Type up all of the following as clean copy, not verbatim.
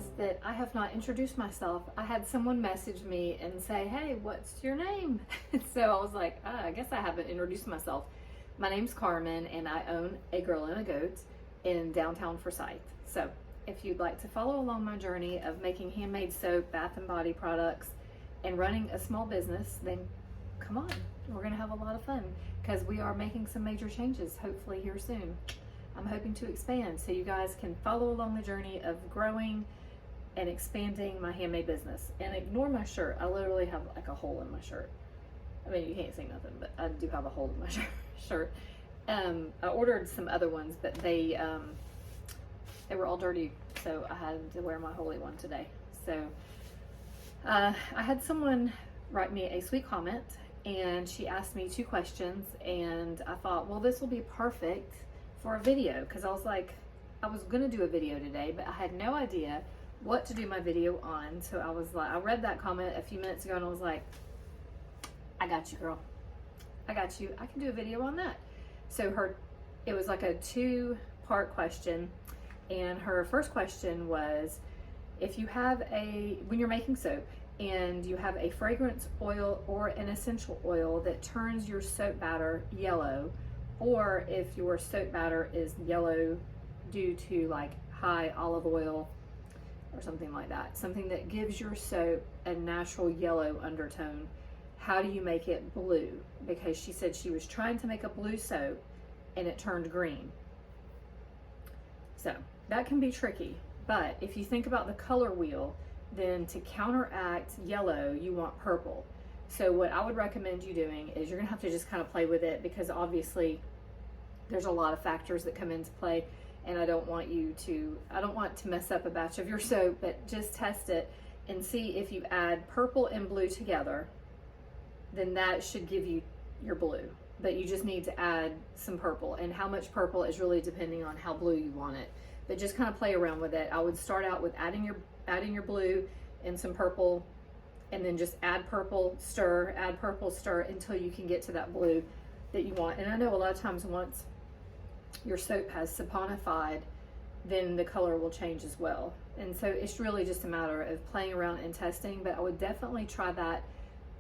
realized that I have not introduced myself. I had someone message me and say, hey, what's your name? So I was like, I guess I haven't introduced myself. My name's Carmen, and I own A Girl and a Goat in downtown Forsyth. So if you'd like to follow along my journey of making handmade soap, bath and body products, and running a small business, then come on. We're gonna have a lot of fun because we are making some major changes hopefully here soon. I'm hoping to expand so you guys can follow along the journey of growing and expanding my handmade business. And ignore my shirt. I literally have like a hole in my shirt. I mean, you can't see nothing, but I do have a hole in my shirt. I ordered some other ones, but they were all dirty, so I had to wear my holy one today. So I had someone write me a sweet comment, and she asked me 2 questions, and I thought, well, this will be perfect for a video, because I was like, I was gonna do a video today, but I had no idea what to do my video on. So I was like, I read that comment a few minutes ago and I was like, I got you, girl. I got you. I can do a video on that. So it was like a 2-part question, and her first question was, if you have when you're making soap and you have a fragrance oil or an essential oil that turns your soap batter yellow, or if your soap batter is yellow due to like high olive oil or something like that, something that gives your soap a natural yellow undertone, how do you make it blue? Because she said she was trying to make a blue soap and it turned green. So that can be tricky, but if you think about the color wheel, then to counteract yellow, you want purple. So what I would recommend you doing is you're gonna have to just kind of play with it, because obviously there's a lot of factors that come into play, and I don't want to mess up a batch of your soap, but just test it and see if you add purple and blue together, then that should give you your blue. But you just need to add some purple, and how much purple is really depending on how blue you want it. But just kind of play around with it. I would start out with adding your blue and some purple, and then just add purple, stir until you can get to that blue that you want. And I know a lot of times once your soap has saponified, then the color will change as well. And so it's really just a matter of playing around and testing, but I would definitely try that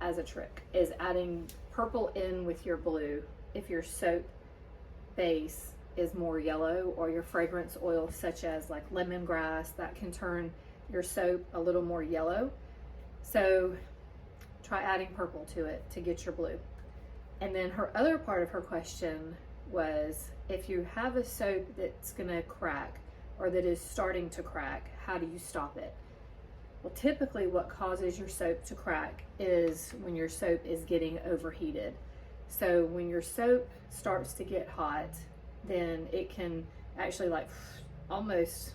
as a trick, is adding purple in with your blue if your soap base is more yellow, or your fragrance oil such as like lemongrass, that can turn your soap a little more yellow. So try adding purple to it to get your blue. And then her other part of her question was, if you have a soap that's gonna crack or that is starting to crack, how do you stop it? Well, typically what causes your soap to crack is when your soap is getting overheated. So when your soap starts to get hot, then it can actually like almost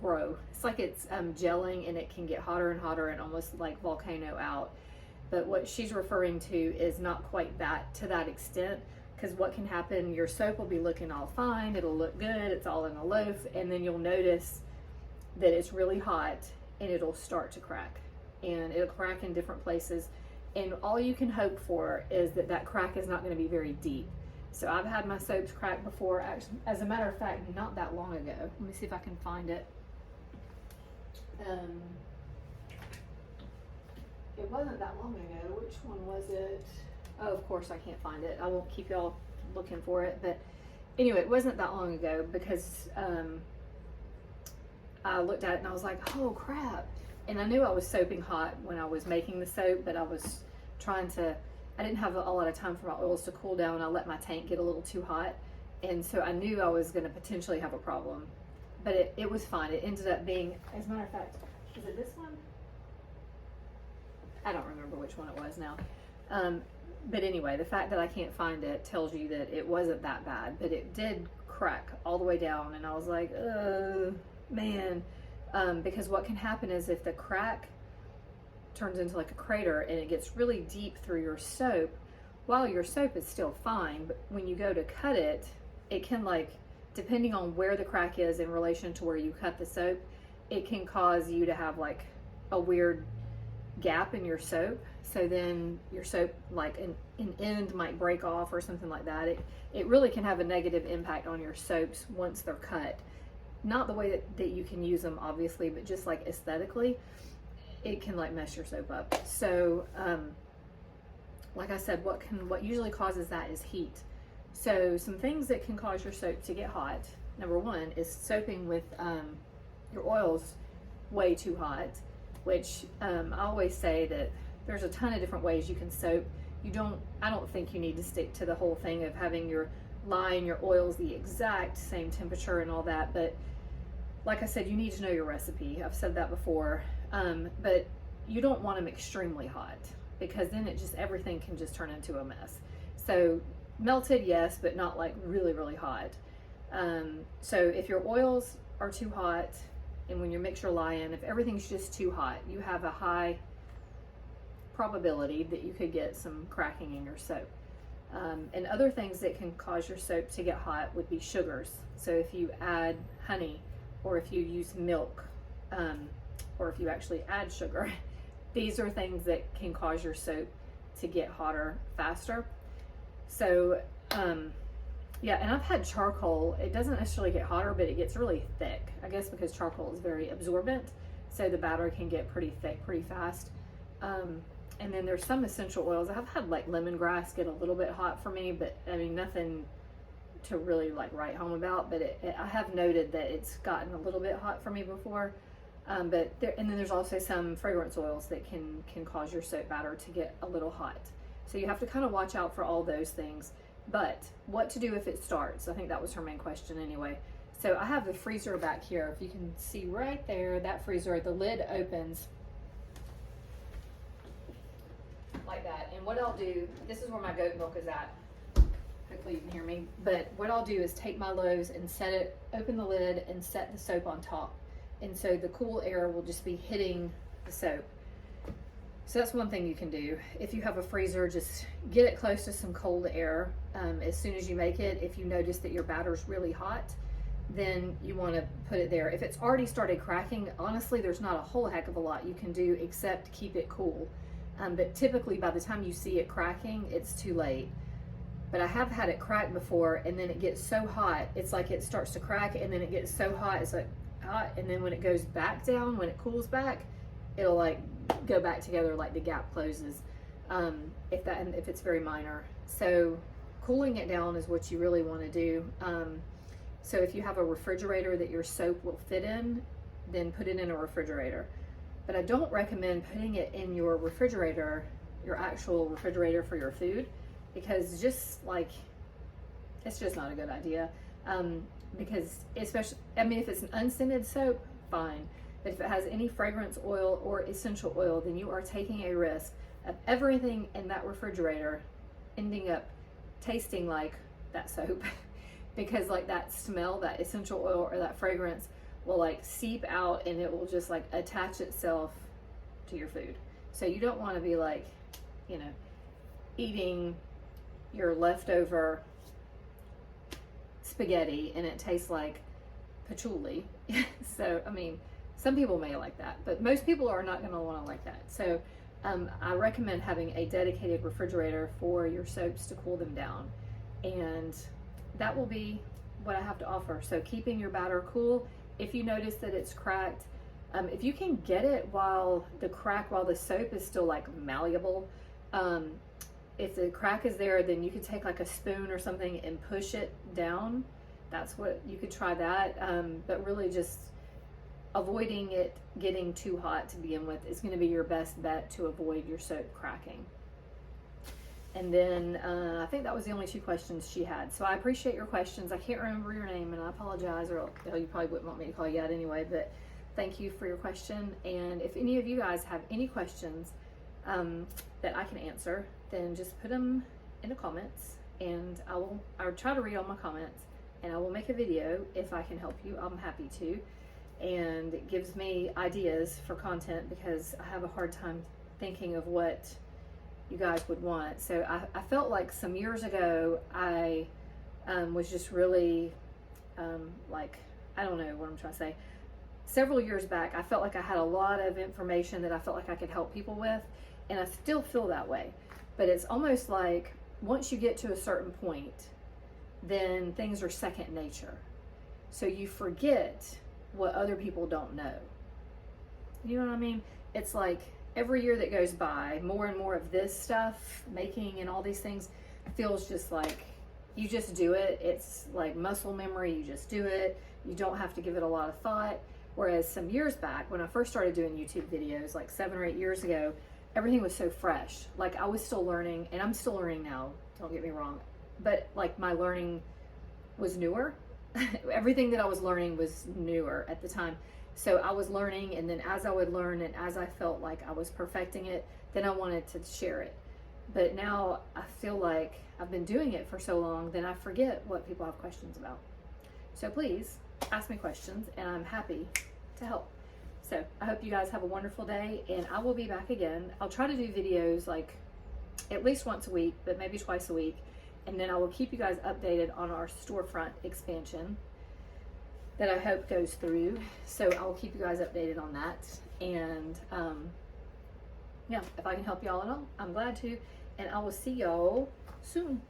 grow. It's like it's gelling, and it can get hotter and hotter and almost like volcano out. But what she's referring to is not quite that to that extent, because what can happen, your soap will be looking all fine, it'll look good, it's all in a loaf, and then you'll notice that it's really hot and it'll start to crack, and it'll crack in different places, and all you can hope for is that that crack is not going to be very deep. So I've had my soaps crack before, actually, as a matter of fact, not that long ago. Let me see if I can find it. It wasn't that long ago. Which one was it? Oh, of course I can't find it. I won't keep y'all looking for it. But anyway, it wasn't that long ago, because I looked at it and I was like, oh crap. And I knew I was soaping hot when I was making the soap, but I was I didn't have a lot of time for my oils to cool down. I let my tank get a little too hot. And so I knew I was gonna potentially have a problem, but it was fine. It ended up being, as a matter of fact, is it this one? I don't remember which one it was now. But anyway, the fact that I can't find it tells you that it wasn't that bad, but it did crack all the way down. And I was like, man, because what can happen is if the crack turns into like a crater and it gets really deep through your soap, while your soap is still fine, but when you go to cut it, it can, like, depending on where the crack is in relation to where you cut the soap, it can cause you to have like a weird gap in your soap. So then your soap, like an end might break off or something like that. It really can have a negative impact on your soaps once they're cut. not the way that you can use them, obviously, but just like aesthetically, it can like mess your soap up. So, like I said, what usually causes that is heat. So some things that can cause your soap to get hot, number one, is soaping with your oils way too hot, which I always say that there's a ton of different ways you can soap. I don't think you need to stick to the whole thing of having your lye and your oils the exact same temperature and all that, but like I said, you need to know your recipe. I've said that before, but you don't want them extremely hot, because then everything can just turn into a mess. So melted, yes, but not like really, really hot. So if your oils are too hot, and when you mix your lye in, if everything's just too hot, you have a high probability that you could get some cracking in your soap. And other things that can cause your soap to get hot would be sugars. So if you add honey, or if you use milk, or if you actually add sugar, these are things that can cause your soap to get hotter faster. So yeah, and I've had charcoal. It doesn't necessarily get hotter, but it gets really thick, I guess because charcoal is very absorbent, so the batter can get pretty thick pretty fast. And then there's some essential oils. I've had like lemongrass get a little bit hot for me, but I mean, nothing to really like write home about, but I have noted that it's gotten a little bit hot for me before. And then there's also some fragrance oils that can cause your soap batter to get a little hot. So you have to kind of watch out for all those things. But what to do if it starts? I think that was her main question anyway. So I have the freezer back here. If you can see right there, that freezer, the lid opens like that. And what I'll do, this is where my goat milk is at. Hopefully you can hear me. But what I'll do is take my Lowe's and open the lid and set the soap on top. And so the cool air will just be hitting the soap. So that's one thing you can do. If you have a freezer, just get it close to some cold air as soon as you make it. If you notice that your batter's really hot, then you want to put it there. If it's already started cracking, honestly, there's not a whole heck of a lot you can do except keep it cool. But typically by the time you see it cracking, it's too late. But I have had it crack before, and then it gets so hot, it's like it starts to crack, and then it gets so hot, it's like hot, and then when it goes back down, when it cools back, it'll like go back together, like the gap closes, if it's very minor. So cooling it down is what you really want to do. So if you have a refrigerator that your soap will fit in, then put it in a refrigerator. But I don't recommend putting it in your refrigerator, your actual refrigerator for your food, because just like, it's just not a good idea. Because especially, I mean, if it's an unscented soap, fine. But if it has any fragrance oil or essential oil, then you are taking a risk of everything in that refrigerator ending up tasting like that soap. Because like that smell, that essential oil or that fragrance will like seep out, and it will just like attach itself to your food. So you don't want to be like, you know, eating your leftover spaghetti and it tastes like patchouli. So, I mean, some people may like that, but most people are not going to want to like that. So I recommend having a dedicated refrigerator for your soaps to cool them down. And that will be what I have to offer. So keeping your batter cool. If you notice that it's cracked, if you can get it while the soap is still like malleable, if the crack is there, then you could take like a spoon or something and push it down. That's what you could try that. But really just avoiding it getting too hot to begin with is going to be your best bet to avoid your soap cracking. And then I think that was the only 2 questions she had. So I appreciate your questions. I can't remember your name, and I apologize, or you probably wouldn't want me to call you out anyway, but thank you for your question. And if any of you guys have any questions that I can answer, then just put them in the comments, and I'll try to read all my comments, and I will make a video if I can help you. I'm happy to. And it gives me ideas for content, because I have a hard time thinking of what you guys would want. So I felt like some years ago I was just really like, I don't know what I'm trying to say. Several years back, I felt like I had a lot of information that I felt like I could help people with, and I still feel that way. But it's almost like once you get to a certain point, then things are second nature. So you forget what other people don't know. You know what I mean? It's like every year that goes by, more and more of this stuff, making and all these things, feels just like you just do it. It's like muscle memory. You just do it. You don't have to give it a lot of thought. Whereas some years back, when I first started doing YouTube videos, like 7 or 8 years ago, everything was so fresh. Like I was still learning, and I'm still learning now, don't get me wrong. But like my learning was newer. Everything that I was learning was newer at the time. So I was learning, and then as I would learn and as I felt like I was perfecting it, then I wanted to share it. But now I feel like I've been doing it for so long, then I forget what people have questions about. So please ask me questions, and I'm happy to help. So I hope you guys have a wonderful day, and I will be back again. I'll try to do videos like at least once a week, but maybe twice a week. And then I will keep you guys updated on our storefront expansion that I hope goes through. So I will keep you guys updated on that. And yeah, if I can help y'all at all, I'm glad to. And I will see y'all soon.